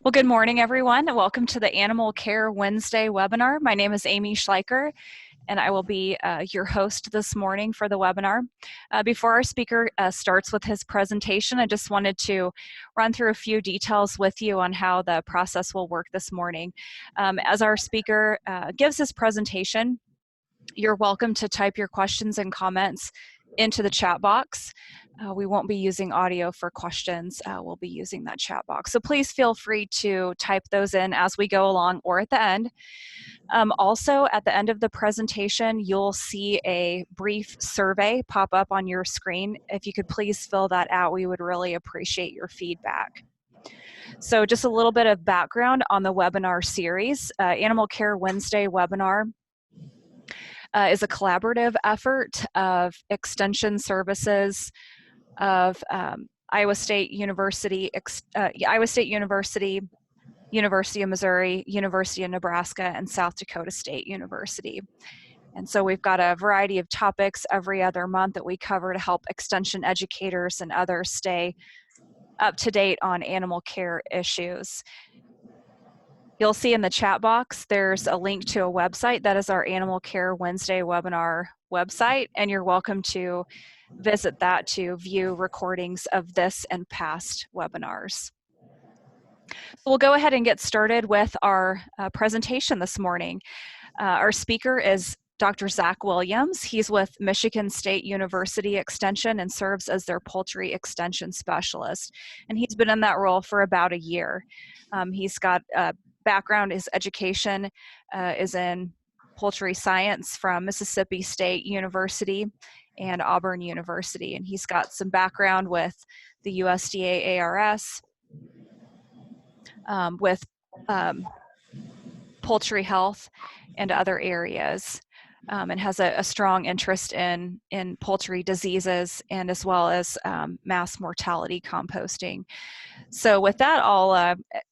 Well, good morning, everyone, and welcome to the Animal Care Wednesday webinar. My name is Amy Schleicher, and I will be your host this morning for the webinar. Before our speaker starts with his presentation, I just wanted to run through a few details with you on how the process will work this morning. As our speaker gives his presentation, you're welcome to type your questions and comments into the chat box. We won't be using audio for questions. We'll be using that chat box. So please feel free to type those in as we go along or at the end. Also, at the end of the presentation, you'll see a brief survey pop up on your screen. If you could please fill that out, we would really appreciate your feedback. So just a little bit of background on the webinar series. Animal Care Wednesday webinar is a collaborative effort of Extension Services, of Iowa State University, University of Missouri, University of Nebraska, and South Dakota State University. And so we've got a variety of topics every other month that we cover to help extension educators and others stay up to date on animal care issues. You'll see in the chat box, there's a link to a website. That is our Animal Care Wednesday webinar website, and you're welcome to visit that to view recordings of this and past webinars. We'll go ahead and get started with our presentation this morning. Our speaker is Dr. Zach Williams. He's with Michigan State University Extension and serves as their poultry extension specialist. And he's been in that role for about a year. He's got background, his education is in poultry science from Mississippi State University and Auburn University. And he's got some background with the USDA ARS, with poultry health and other areas, and has a strong interest in poultry diseases and as well as mass mortality composting. So with that,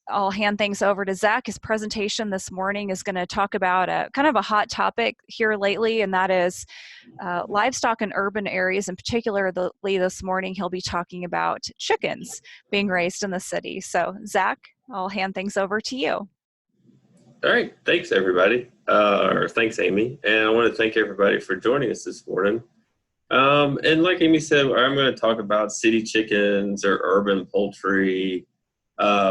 I'll hand things over to Zach. His presentation this morning is going to talk about kind of a hot topic here lately, and that is livestock in urban areas. In particular, this morning, he'll be talking about chickens being raised in the city. So Zach, I'll hand things over to you. All right, thanks everybody, or thanks Amy, and I want to thank everybody for joining us this morning. And like Amy said, I'm going to talk about city chickens or urban poultry,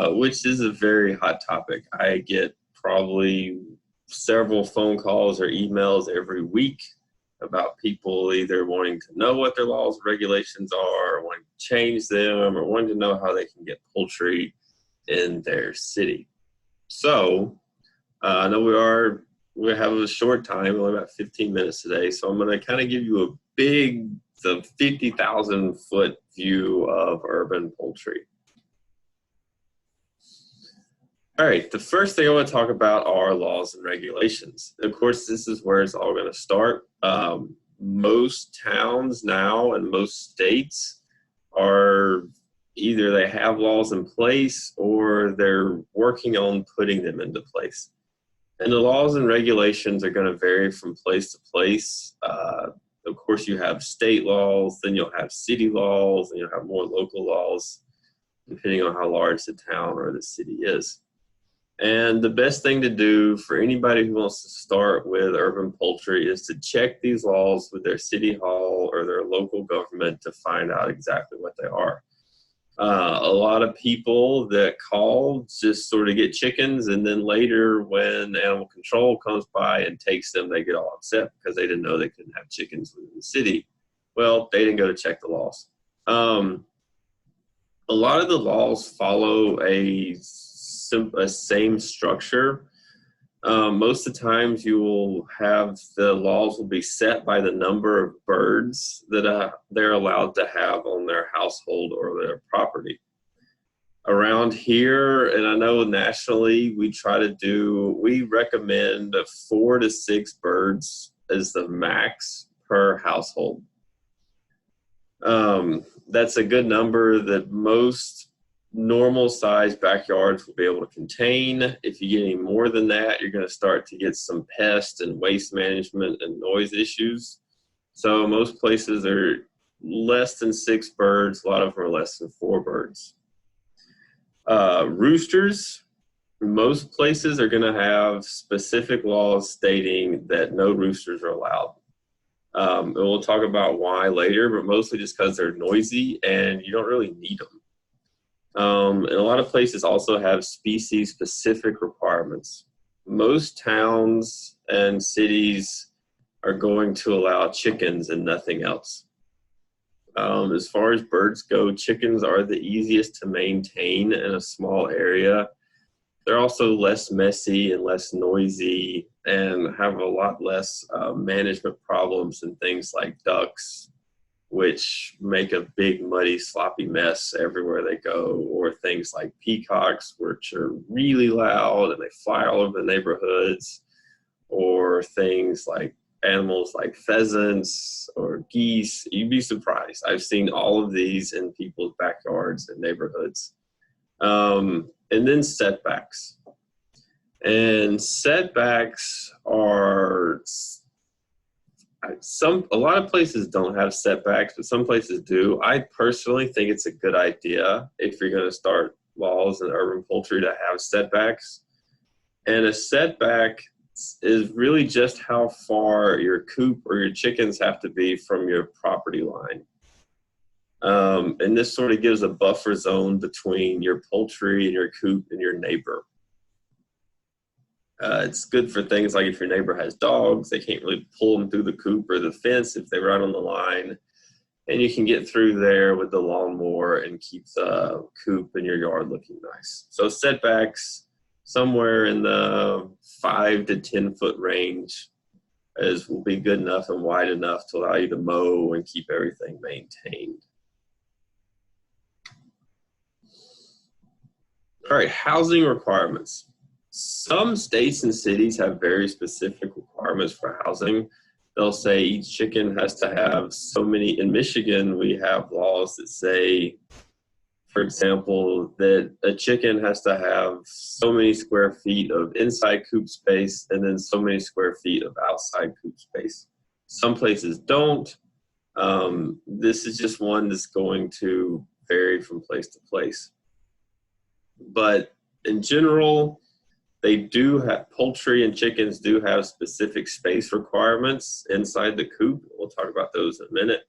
which is a very hot topic. I get probably several phone calls or emails every week about people either wanting to know what their laws and regulations are, or wanting to change them, or wanting to know how they can get poultry in their city. So I know we have a short time, only about 15 minutes today, so I'm going to kind of give you a big, the 50,000 foot view of urban poultry. All right, the first thing I want to talk about are laws and regulations. Of course, this is where it's all going to start. Most towns now and most states are either they have laws in place or they're working on putting them into place. And the laws and regulations are going to vary from place to place. Of course, you have state laws, then you'll have city laws, and you'll have more local laws, depending on how large the town or the city is. And the best thing to do for anybody who wants to start with urban poultry is to check these laws with their city hall or their local government to find out exactly what they are. A lot of people that call just sort of get chickens, and then later when animal control comes by and takes them, they get all upset because they didn't know they couldn't have chickens within the city. Well, they didn't go to check the laws. A lot of the laws follow a same structure. Most of the times you will have the laws will be set by the number of birds that they're allowed to have on their household or their property. Around here, and I know nationally, we recommend 4 to 6 birds as the max per household. That's a good number that most normal sized backyards will be able to contain. If you get any more than that, you're going to start to get some pest and waste management and noise issues. So most places are less than 6 birds. A lot of them are less than 4 birds. Roosters, most places are going to have specific laws stating that no roosters are allowed. And we'll talk about why later, but mostly just because they're noisy and you don't really need them. And a lot of places also have species-specific requirements. Most towns and cities are going to allow chickens and nothing else. As far as birds go, chickens are the easiest to maintain in a small area. They're also less messy and less noisy and have a lot less management problems than things like ducks, which make a big, muddy, sloppy mess everywhere they go, or things like peacocks, which are really loud and they fly all over the neighborhoods, or things like animals like pheasants or geese. You'd be surprised. I've seen all of these in people's backyards and neighborhoods. And then setbacks. And setbacks are a lot of places don't have setbacks, but some places do. I personally think it's a good idea if you're going to start laws in urban poultry to have setbacks. And a setback is really just how far your coop or your chickens have to be from your property line. And this sort of gives a buffer zone between your poultry and your coop and your neighbor. It's good for things like if your neighbor has dogs, they can't really pull them through the coop or the fence if they run on the line. And you can get through there with the lawnmower and keep the coop in your yard looking nice. So setbacks somewhere in the 5 to 10 foot range will be good enough and wide enough to allow you to mow and keep everything maintained. All right, housing requirements. Some states and cities have very specific requirements for housing. They'll say each chicken has to have so many. In Michigan, we have laws that say, for example, that a chicken has to have so many square feet of inside coop space and then so many square feet of outside coop space. Some places don't. This is just one that's going to vary from place to place. But in general, they do have, poultry and chickens do have specific space requirements inside the coop. We'll talk about those in a minute.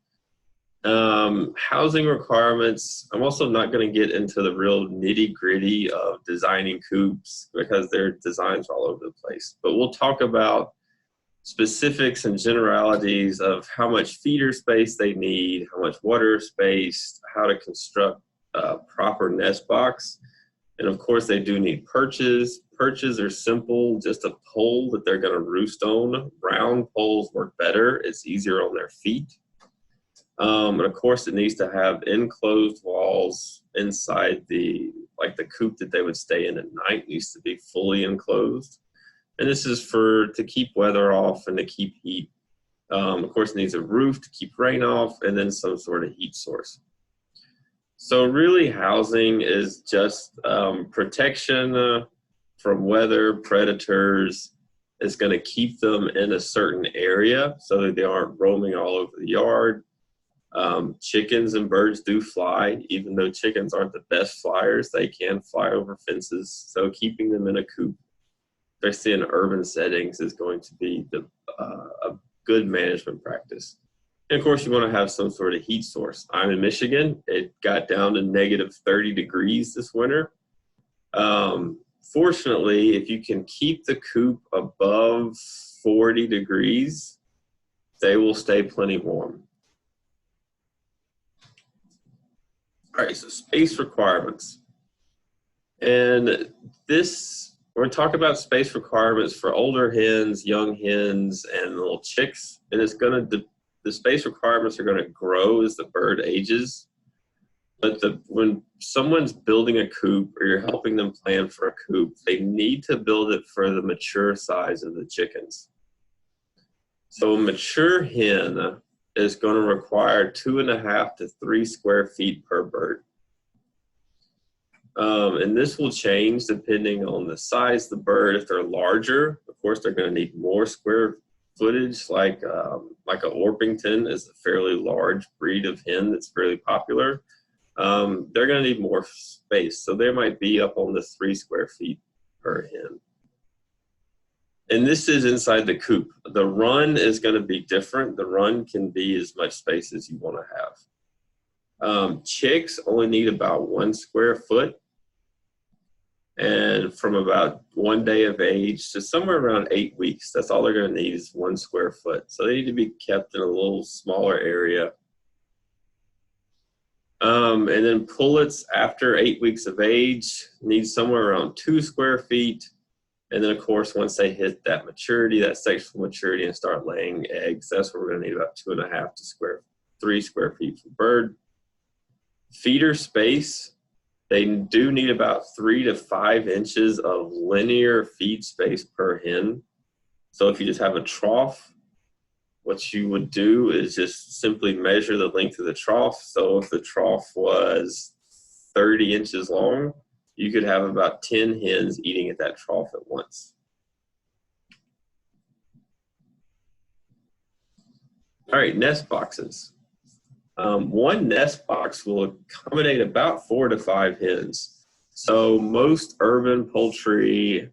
Housing requirements, I'm also not going to get into the real nitty gritty of designing coops because their designs are all over the place. But we'll talk about specifics and generalities of how much feeder space they need, how much water space, how to construct a proper nest box. And of course, they do need perches. Perches are simple, just a pole that they're going to roost on. Round poles work better. It's easier on their feet. And of course, it needs to have enclosed walls inside the coop that they would stay in at night needs to be fully enclosed. And this is to keep weather off and to keep heat. Of course, it needs a roof to keep rain off and then some sort of heat source. So really housing is just protection from weather, predators. It's going to keep them in a certain area so that they aren't roaming all over the yard. Chickens and birds do fly. Even though chickens aren't the best flyers, they can fly over fences. So keeping them in a coop, especially in urban settings, is going to be a good management practice. And of course, you want to have some sort of heat source. I'm in Michigan. It got down to negative 30 degrees this winter. Fortunately, if you can keep the coop above 40 degrees, they will stay plenty warm. All right, so space requirements. And we're going to talk about space requirements for older hens, young hens, and little chicks. And the space requirements are going to grow as the bird ages. But when someone's building a coop or you're helping them plan for a coop, they need to build it for the mature size of the chickens. So a mature hen is going to require 2.5 to 3 square feet per bird. And this will change depending on the size of the bird. If they're larger, of course, they're going to need more square footage, like a Orpington is a fairly large breed of hen that's fairly popular. they're going to need more space. So they might be up on the 3 square feet per hen. And this is inside the coop. The run is going to be different. The run can be as much space as you want to have. Chicks only need about 1 square foot. And from about 1 day of age to somewhere around 8 weeks, that's all they're going to need is 1 square foot. So they need to be kept in a little smaller area. And then pullets after 8 weeks of age need somewhere around 2 square feet. And then, of course, once they hit that maturity, that sexual maturity, and start laying eggs, that's where we're going to need about 2.5 to 3 square feet per bird. Feeder space, they do need about 3 to 5 inches of linear feed space per hen. So if you just have a trough, what you would do is just simply measure the length of the trough. So if the trough was 30 inches long, you could have about 10 hens eating at that trough at once. All right, nest boxes. One nest box will accommodate about 4 to 5 hens. So most urban poultry,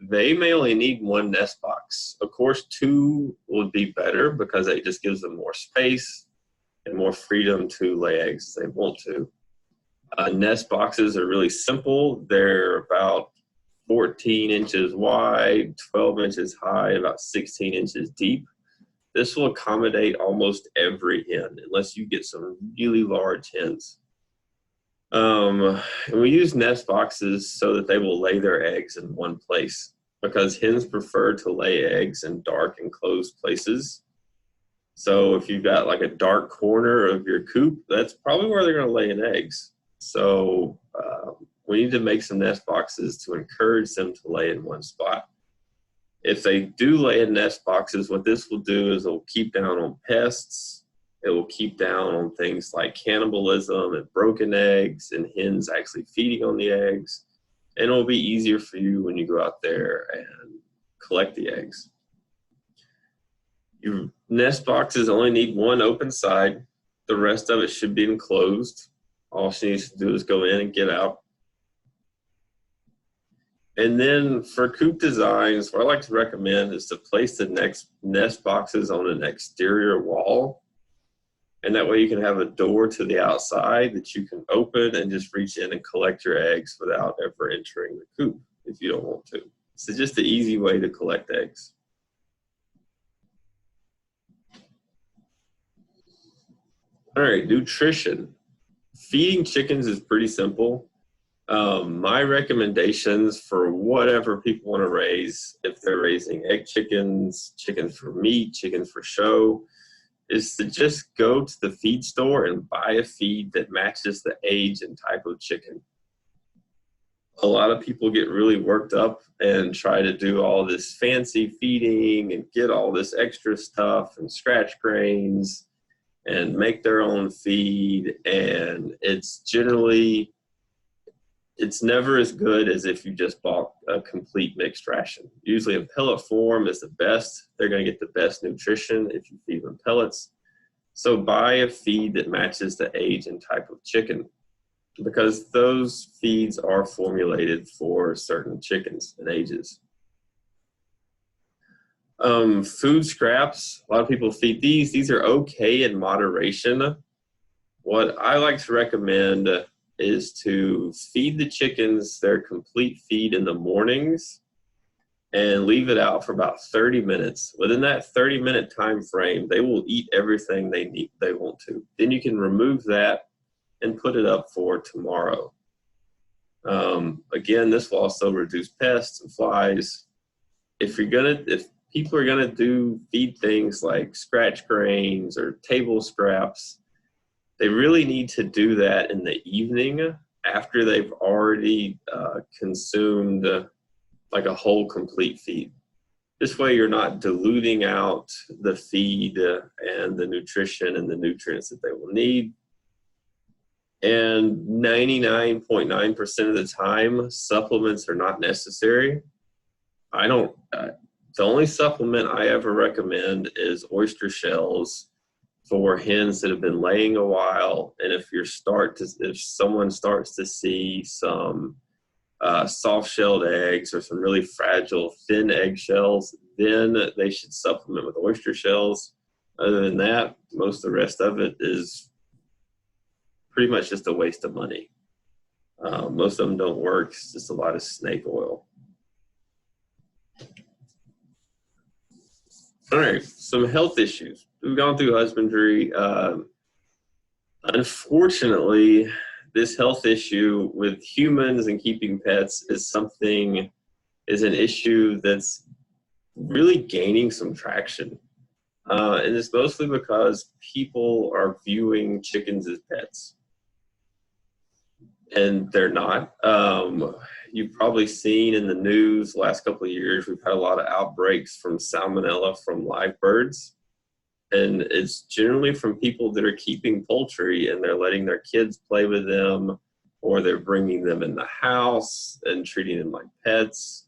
they may only need 1 nest box. Of course, 2 would be better because it just gives them more space and more freedom to lay eggs as they want to. Nest boxes are really simple. They're about 14 inches wide, 12 inches high, about 16 inches deep. This will accommodate almost every hen, unless you get some really large hens. And we use nest boxes so that they will lay their eggs in one place, because hens prefer to lay eggs in dark and closed places. So if you've got like a dark corner of your coop, that's probably where they're going to lay in eggs. So we need to make some nest boxes to encourage them to lay in one spot. If they do lay in nest boxes, what this will do is it will keep down on pests. It will keep down on things like cannibalism and broken eggs and hens actually feeding on the eggs. And it will be easier for you when you go out there and collect the eggs. Your nest boxes only need 1 open side. The rest of it should be enclosed. All she needs to do is go in and get out. And then for coop designs, what I like to recommend is to place the next nest boxes on an exterior wall. And that way you can have a door to the outside that you can open and just reach in and collect your eggs without ever entering the coop if you don't want to. So just an easy way to collect eggs. All right, nutrition. Feeding chickens is pretty simple. My recommendations for whatever people want to raise, if they're raising egg chickens, chickens for meat, chickens for show, is to just go to the feed store and buy a feed that matches the age and type of chicken. A lot of people get really worked up and try to do all this fancy feeding and get all this extra stuff and scratch grains and make their own feed, and it's never as good as if you just bought a complete mixed ration. Usually in pellet form is the best. They're going to get the best nutrition if you feed them pellets. So buy a feed that matches the age and type of chicken, because those feeds are formulated for certain chickens and ages. Food scraps, a lot of people feed these. These are okay in moderation. What I like to recommend is to feed the chickens their complete feed in the mornings and leave it out for about 30 minutes. Within that 30-minute time frame, they will eat everything they want to. Then you can remove that and put it up for tomorrow. Again, this will also reduce pests and flies. If people are gonna feed things like scratch grains or table scraps, they really need to do that in the evening after they've already consumed like a whole complete feed. This way you're not diluting out the feed and the nutrition and the nutrients that they will need. And 99.9% of the time, supplements are not necessary. The only supplement I ever recommend is oyster shells for hens that have been laying a while, and if someone starts to see some soft-shelled eggs or some really fragile thin eggshells, then they should supplement with oyster shells. Other than that, most of the rest of it is pretty much just a waste of money. Most of them don't work. It's just a lot of snake oil. All right, some health issues. We've gone through husbandry. Unfortunately, this health issue with humans and keeping pets is an issue that's really gaining some traction. And it's mostly because people are viewing chickens as pets. And they're not. You've probably seen in the news the last couple of years, we've had a lot of outbreaks from salmonella from live birds. And it's generally from people that are keeping poultry and they're letting their kids play with them, or they're bringing them in the house and treating them like pets.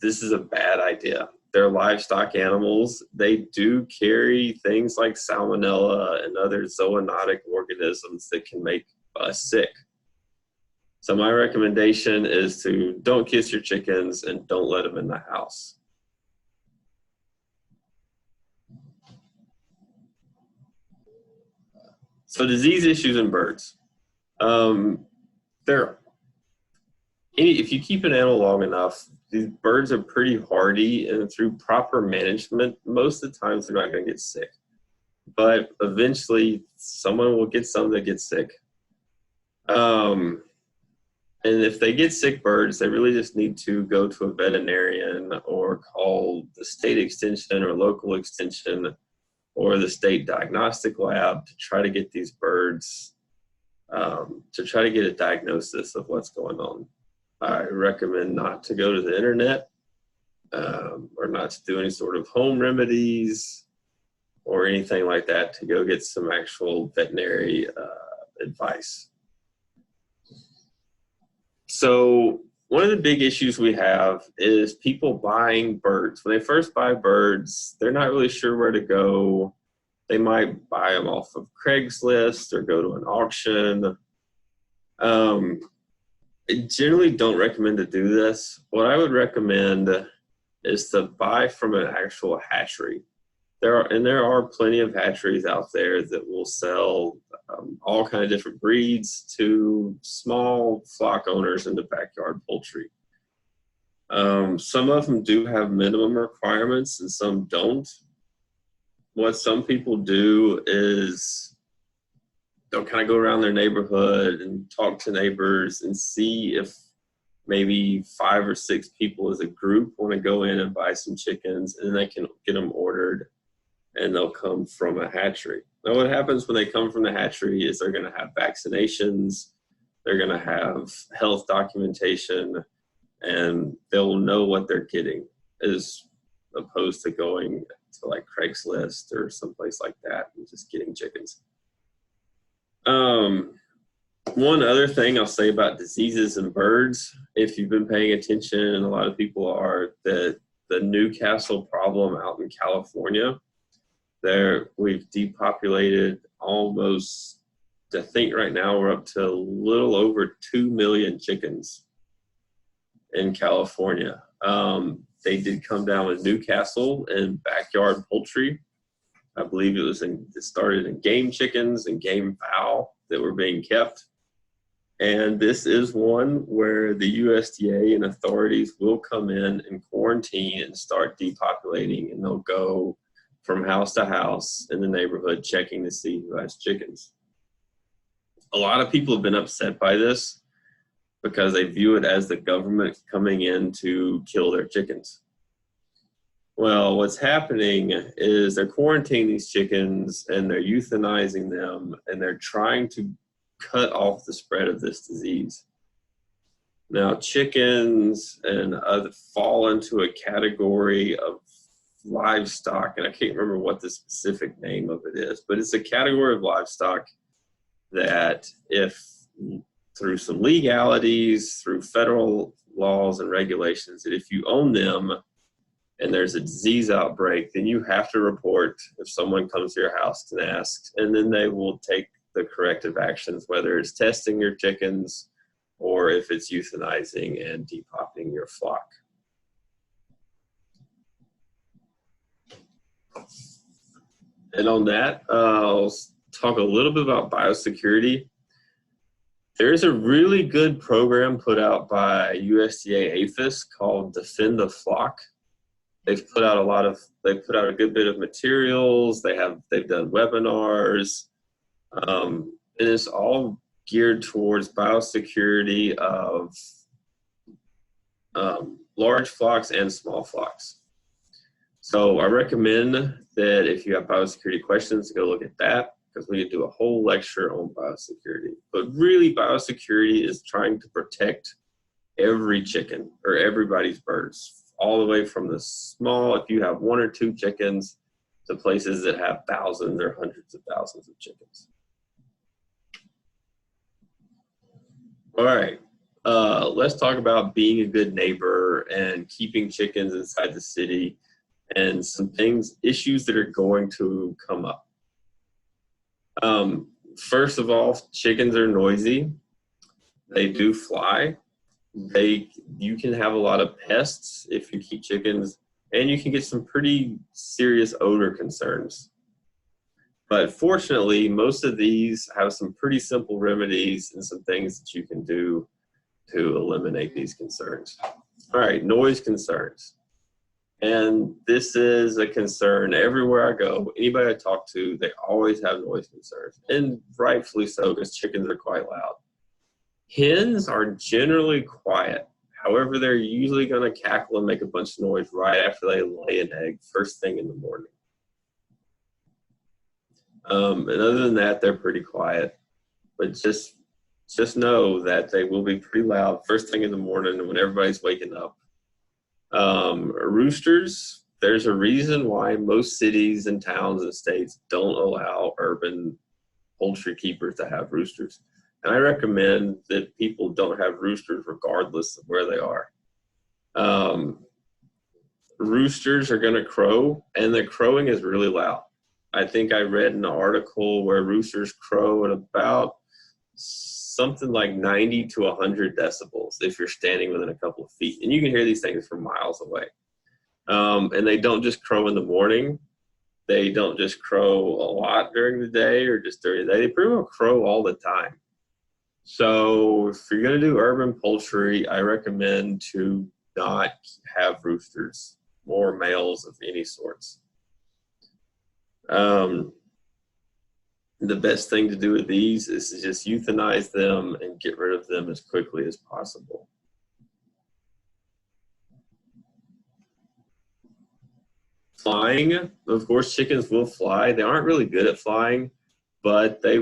This is a bad idea. They're livestock animals. They do carry things like salmonella and other zoonotic organisms that can make us sick. So my recommendation is to don't kiss your chickens and don't let them in the house. So disease issues in birds. If you keep an animal long enough, these birds are pretty hardy, and through proper management, most of the times they're not going to get sick. But eventually, someone will get some that get sick. And if they get sick birds, they really just need to go to a veterinarian or call the state extension or local extension or the state diagnostic lab to try to get these birds, to try to get a diagnosis of what's going on. I recommend not to go to the internet or not to do any sort of home remedies or anything like that, to go get some actual veterinary advice. So one of the big issues we have is people buying birds. When they first buy birds, they're not really sure where to go. They might buy them off of Craigslist or go to an auction. I generally don't recommend to do this. What I would recommend is to buy from an actual hatchery. There are plenty of hatcheries out there that will sell all kind of different breeds to small flock owners into backyard poultry. Some of them do have minimum requirements and some don't. What some people do is they'll kind of go around their neighborhood and talk to neighbors and see if maybe 5 or 6 people as a group want to go in and buy some chickens, and they can get them ordered, and they'll come from a hatchery. Now, what happens when they come from the hatchery is they're going to have vaccinations, they're going to have health documentation, and they'll know what they're getting, as opposed to going to like Craigslist or someplace like that and just getting chickens. One other thing I'll say about diseases in birds, if you've been paying attention, and a lot of people are, that the Newcastle problem out in California, we've depopulated almost, I think right now we're up to a little over 2 million chickens in California. They did come down with Newcastle and backyard poultry. I believe it started in game chickens and game fowl that were being kept. And this is one where the USDA and authorities will come in and quarantine and start depopulating, and they'll go from house to house in the neighborhood checking to see who has chickens. A lot of people have been upset by this because they view it as the government coming in to kill their chickens. Well, what's happening is they're quarantining these chickens and they're euthanizing them, and they're trying to cut off the spread of this disease. Now, chickens and other fall into a category of livestock, and I can't remember what the specific name of it is, but it's a category of livestock that, if through some legalities, through federal laws and regulations, that if you own them and there's a disease outbreak, then you have to report if someone comes to your house and asks, and then they will take the corrective actions, whether it's testing your chickens or if it's euthanizing and depuping your flock. And on that, I'll talk a little bit about biosecurity. There's a really good program put out by USDA APHIS called Defend the Flock. They've put out a good bit of materials. They've done webinars, and it's all geared towards biosecurity of large flocks and small flocks. So I recommend that if you have biosecurity questions, go look at that, because we could do a whole lecture on biosecurity. But really, biosecurity is trying to protect every chicken or everybody's birds, all the way from the small, if you have 1 or 2 chickens, to places that have thousands or hundreds of thousands of chickens. All right, let's talk about being a good neighbor and keeping chickens inside the city, and some issues that are going to come up. First of all, chickens are noisy. They do fly. You can have a lot of pests if you keep chickens, and you can get some pretty serious odor concerns. But fortunately, most of these have some pretty simple remedies and some things that you can do to eliminate these concerns. All right, noise concerns. And this is a concern everywhere I go. Anybody I talk to, they always have noise concerns, and rightfully so, because chickens are quite loud. Hens are generally quiet. However, they're usually going to cackle and make a bunch of noise right after they lay an egg, first thing in the morning. And other than that, they're pretty quiet. But just know that they will be pretty loud first thing in the morning when everybody's waking up. Roosters, there's a reason why most cities and towns and states don't allow urban poultry keepers to have roosters. And I recommend that people don't have roosters regardless of where they are. Roosters are going to crow, and the crowing is really loud. I think I read an article where roosters crow at about something like 90 to 100 decibels if you're standing within a couple of feet. And you can hear these things from miles away. And they don't just crow in the morning. They don't just crow a lot during the day or just during the day. They pretty much crow all the time. So if you're going to do urban poultry, I recommend to not have roosters or males of any sorts. The best thing to do with these is to just euthanize them and get rid of them as quickly as possible. Flying, of course, chickens will fly. They aren't really good at flying, but they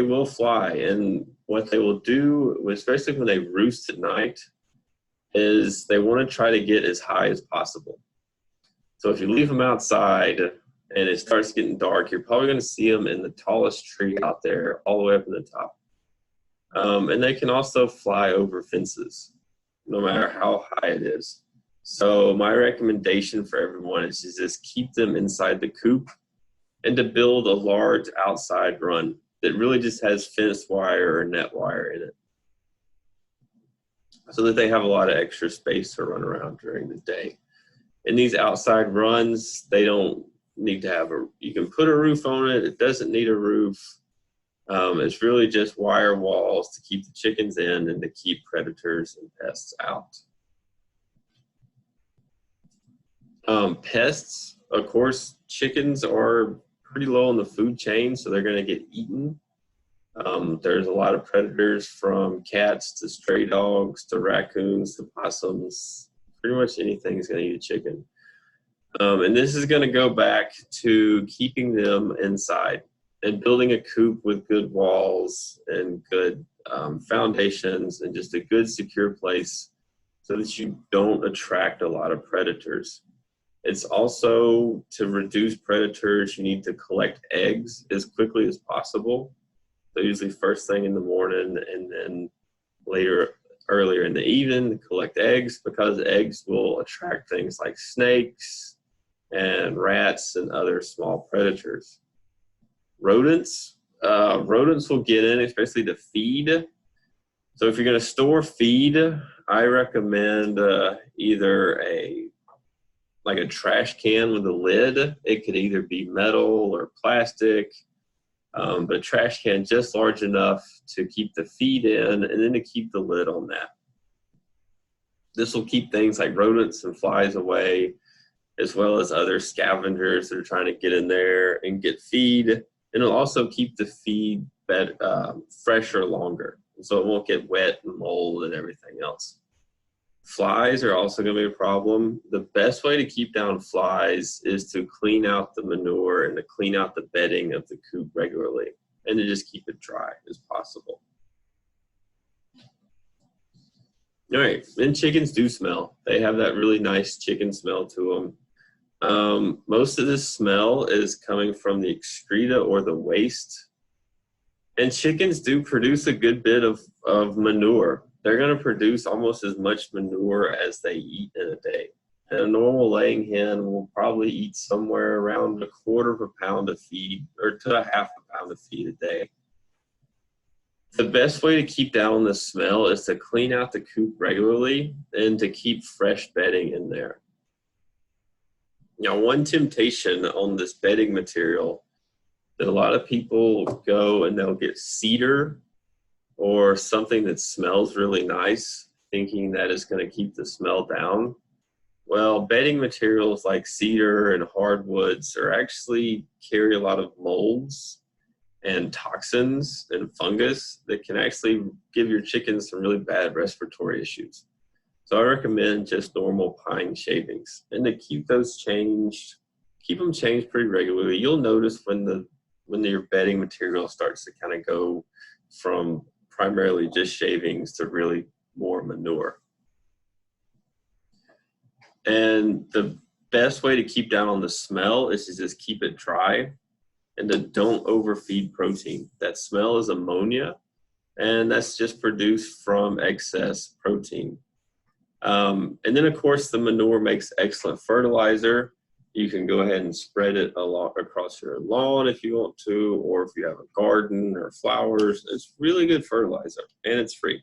will fly. And what they will do, especially when they roost at night, is they want to try to get as high as possible. So if you leave them outside and it starts getting dark, you're probably going to see them in the tallest tree out there, all the way up in the top. And they can also fly over fences, no matter how high it is. So my recommendation for everyone is to just keep them inside the coop and to build a large outside run that really just has fence wire or net wire in it, so that they have a lot of extra space to run around during the day. In these outside runs, they don't need to have you can put a roof on it. It doesn't need a roof. It's really just wire walls to keep the chickens in and to keep predators and pests out. Pests, of course, chickens are pretty low on the food chain, so they're going to get eaten. There's a lot of predators, from cats to stray dogs to raccoons to possums. Pretty much anything is going to eat a chicken. And this is going to go back to keeping them inside and building a coop with good walls and good foundations and just a good secure place so that you don't attract a lot of predators. It's also, to reduce predators, you need to collect eggs as quickly as possible. So usually first thing in the morning, and then later earlier in the evening to collect eggs, because eggs will attract things like snakes and rats and other small predators. Rodents, rodents will get in, especially the feed. So if you're going to store feed, I recommend either like a trash can with a lid. It could either be metal or plastic, but a trash can just large enough to keep the feed in and then to keep the lid on that. This will keep things like rodents and flies away, as well as other scavengers that are trying to get in there and get feed. And it'll also keep the feed fresher longer, so it won't get wet and mold and everything else. Flies are also going to be a problem. The best way to keep down flies is to clean out the manure and to clean out the bedding of the coop regularly, and to just keep it dry as possible. All right, and chickens do smell. They have that really nice chicken smell to them. Most of this smell is coming from the excreta or the waste. And chickens do produce a good bit of manure. They're going to produce almost as much manure as they eat in a day. And a normal laying hen will probably eat somewhere around 1/4 pound of feed, or to 1/2 pound of feed a day. The best way to keep down the smell is to clean out the coop regularly and to keep fresh bedding in there. Now, one temptation on this bedding material that a lot of people go and they'll get cedar or something that smells really nice, thinking that it's going to keep the smell down. Well, bedding materials like cedar and hardwoods are actually carry a lot of molds and toxins and fungus that can actually give your chickens some really bad respiratory issues. So I recommend just normal pine shavings, and to keep those changed, keep them changed pretty regularly. You'll notice when your bedding material starts to kind of go from primarily just shavings to really more manure. And the best way to keep down on the smell is to just keep it dry and to don't overfeed protein. That smell is ammonia, and that's just produced from excess protein. And then, of course, the manure makes excellent fertilizer. You can go ahead and spread it across your lawn if you want to, or if you have a garden or flowers. It's really good fertilizer, and it's free.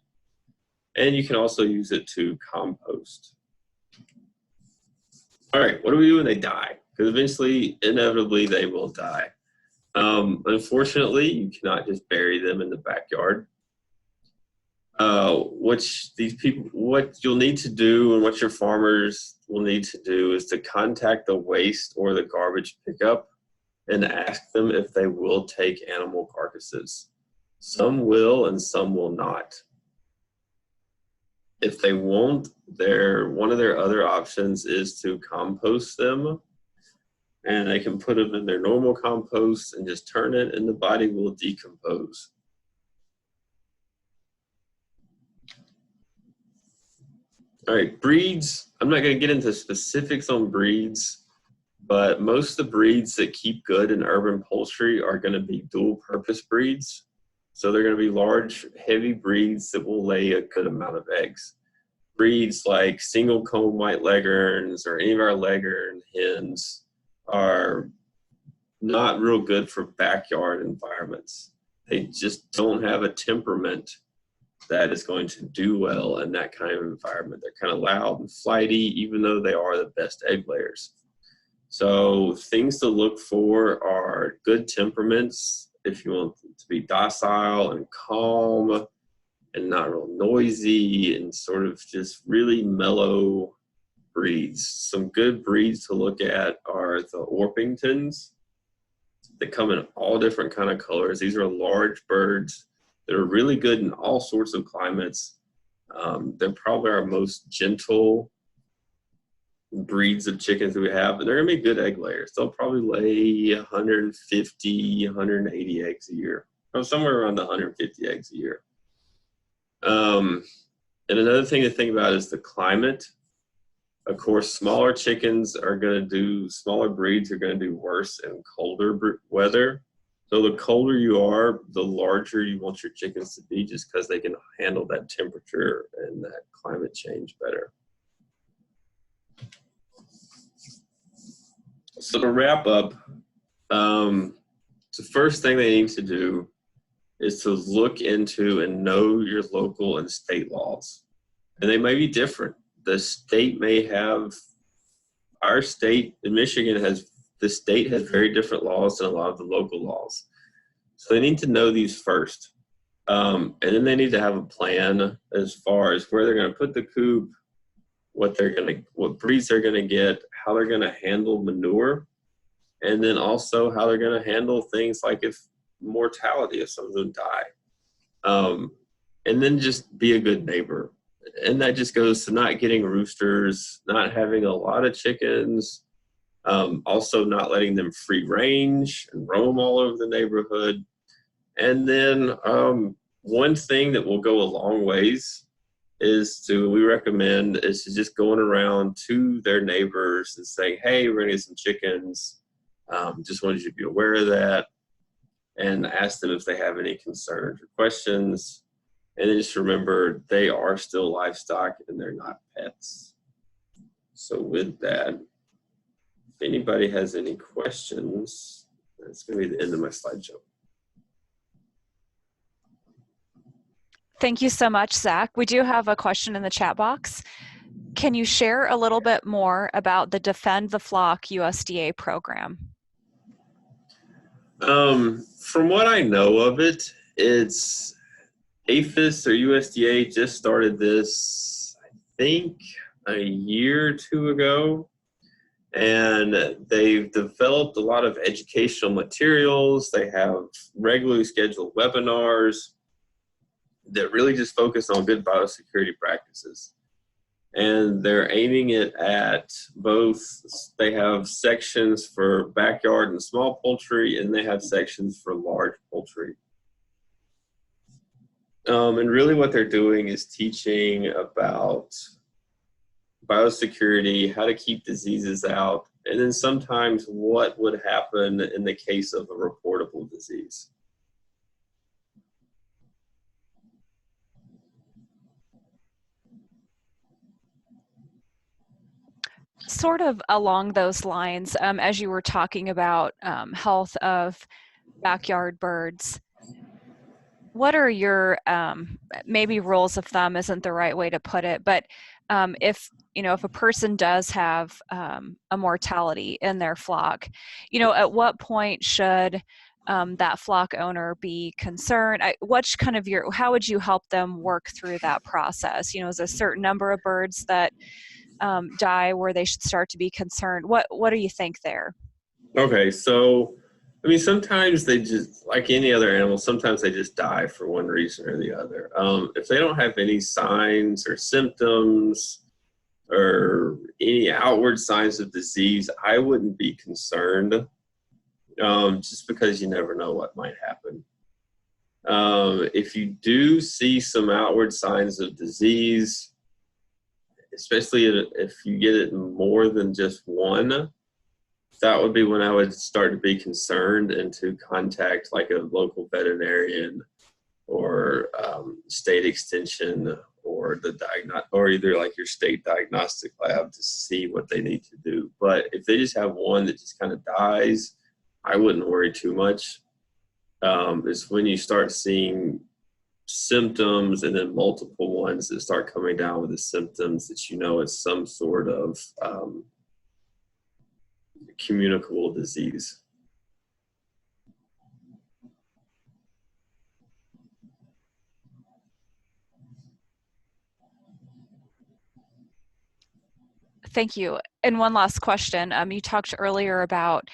And you can also use it to compost. All right, what do we do when they die? Because eventually, inevitably, they will die. Unfortunately, you cannot just bury them in the backyard. What you'll need to do, and what your farmers will need to do, is to contact the waste or the garbage pickup and ask them if they will take animal carcasses. Some will and some will not. If they won't, one of their other options is to compost them, and they can put them in their normal compost and just turn it, and the body will decompose. All right, breeds. I'm not going to get into specifics on breeds, but most of the breeds that keep good in urban poultry are going to be dual-purpose breeds. So they're going to be large, heavy breeds that will lay a good amount of eggs. Breeds like single comb white leghorns or any of our leghorn hens are not real good for backyard environments. They just don't have a temperament that is going to do well in that kind of environment. They're kind of loud and flighty, even though they are the best egg layers. So things to look for are good temperaments. If you want them to be docile and calm and not real noisy and sort of just really mellow breeds. Some good breeds to look at are the Orpingtons. They come in all different kind of colors. These are large birds. They're really good in all sorts of climates. They're probably our most gentle breeds of chickens that we have, and they're gonna be good egg layers. They'll probably lay 150, 180 eggs a year, or somewhere around 150 eggs a year. And another thing to think about is the climate. Of course, smaller breeds are gonna do worse in colder weather. So the colder you are, the larger you want your chickens to be, just because they can handle that temperature and that climate change better. So to wrap up, the first thing they need to do is to look into and know your local and state laws. And they may be different. The state may have, our state in Michigan the state has very different laws than a lot of the local laws. So they need to know these first. And then they need to have a plan as far as where they're going to put the coop, what breeds they're going to get, how they're going to handle manure, and then also how they're going to handle things like if mortality, if some of them die. And then just be a good neighbor. And that just goes to not getting roosters, not having a lot of chickens, also not letting them free range and roam all over the neighborhood. And then one thing that will go a long ways we recommend is to just going around to their neighbors and saying, hey, we're gonna get some chickens. Just wanted you to be aware of that, and ask them if they have any concerns or questions. And then just remember, they are still livestock and they're not pets. So with that, if anybody has any questions, that's going to be the end of my slideshow. Thank you so much, Zach. We do have a question in the chat box. Can you share a little bit more about the Defend the Flock USDA program? From what I know of it, it's APHIS or USDA just started this, I think, a year or two ago. And they've developed a lot of educational materials. They have regularly scheduled webinars that really just focus on good biosecurity practices. And they're aiming it at both, they have sections for backyard and small poultry, and they have sections for large poultry. And really what they're doing is teaching about biosecurity, how to keep diseases out, and then sometimes what would happen in the case of a reportable disease. Sort of along those lines, as you were talking about health of backyard birds, what are your maybe rules of thumb isn't the right way to put it, but if a person does have a mortality in their flock, at what point should that flock owner be concerned? What's kind of how would you help them work through that process? Is a certain number of birds that die where they should start to be concerned? What do you think there? Okay, so I mean, sometimes they just, like any other animal, sometimes they just die for one reason or the other. If they don't have any signs or symptoms or any outward signs of disease, I wouldn't be concerned, just because you never know what might happen. If you do see some outward signs of disease, especially if you get it more than just one, that would be when I would start to be concerned and to contact like a local veterinarian or state extension or or either like your state diagnostic lab to see what they need to do. But if they just have one that just kind of dies, I wouldn't worry too much. It's when you start seeing symptoms and then multiple ones that start coming down with the symptoms that it's some sort of communicable disease. Thank you. And one last question. You talked earlier about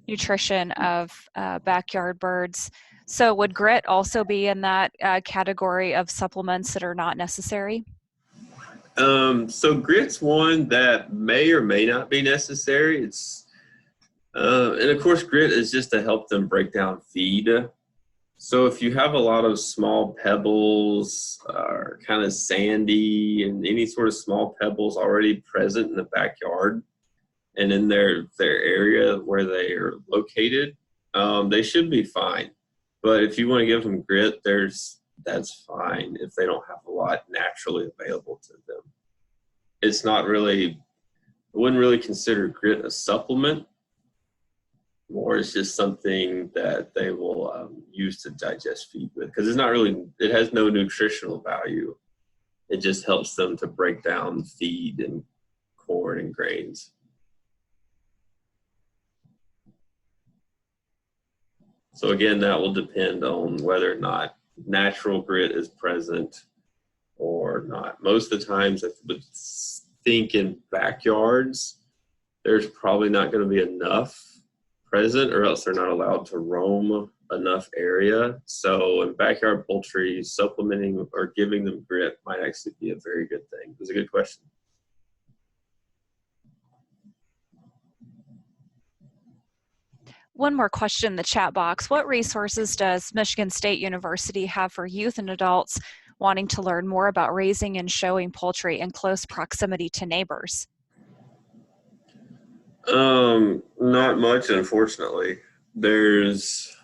nutrition of backyard birds. So would grit also be in that category of supplements that are not necessary? So grit's one that may or may not be necessary. And of course, grit is just to help them break down feed. So if you have a lot of small pebbles or kind of sandy and any sort of small pebbles already present in the backyard and in their area where they are located, They should be fine. But if you want to give them grit, that's fine if they don't have a lot naturally available to them. It's not really, I wouldn't really consider grit a supplement, or it's just something that they will use to digest feed with, because it's not really, it has no nutritional value. It just helps them to break down feed and corn and grains. So again, that will depend on whether or not natural grit is present or not. Most of the times I would think in backyards, there's probably not going to be enough present, or else they're not allowed to roam enough area. So in backyard poultry, supplementing or giving them grit might actually be a very good thing. It was a good question. One more question in the chat box. What resources does Michigan State University have for youth and adults wanting to learn more about raising and showing poultry in close proximity to neighbors? Not much, unfortunately. There's,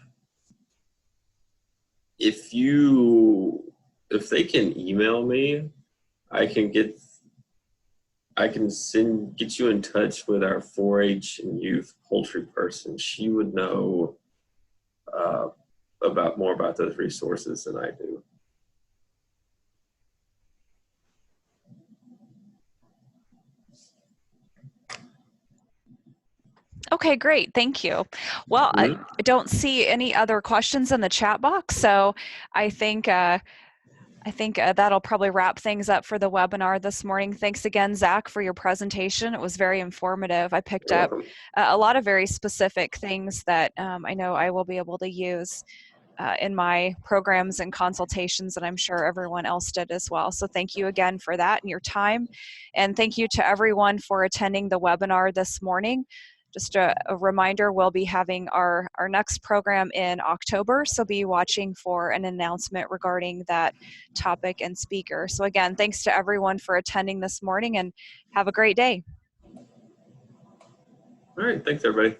if they can email me, I can get you in touch with our 4-H and youth poultry person. She would know more about those resources than I do. Okay, great. Thank you. Well, I don't see any other questions in the chat box, so I think that'll probably wrap things up for the webinar this morning. Thanks again, Zach, for your presentation. It was very informative. I picked up a lot of very specific things that I know I will be able to use in my programs and consultations, and I'm sure everyone else did as well. So thank you again for that and your time. And thank you to everyone for attending the webinar this morning. Just a reminder, we'll be having our next program in October, so be watching for an announcement regarding that topic and speaker. So again, thanks to everyone for attending this morning, and have a great day. All right, thanks everybody.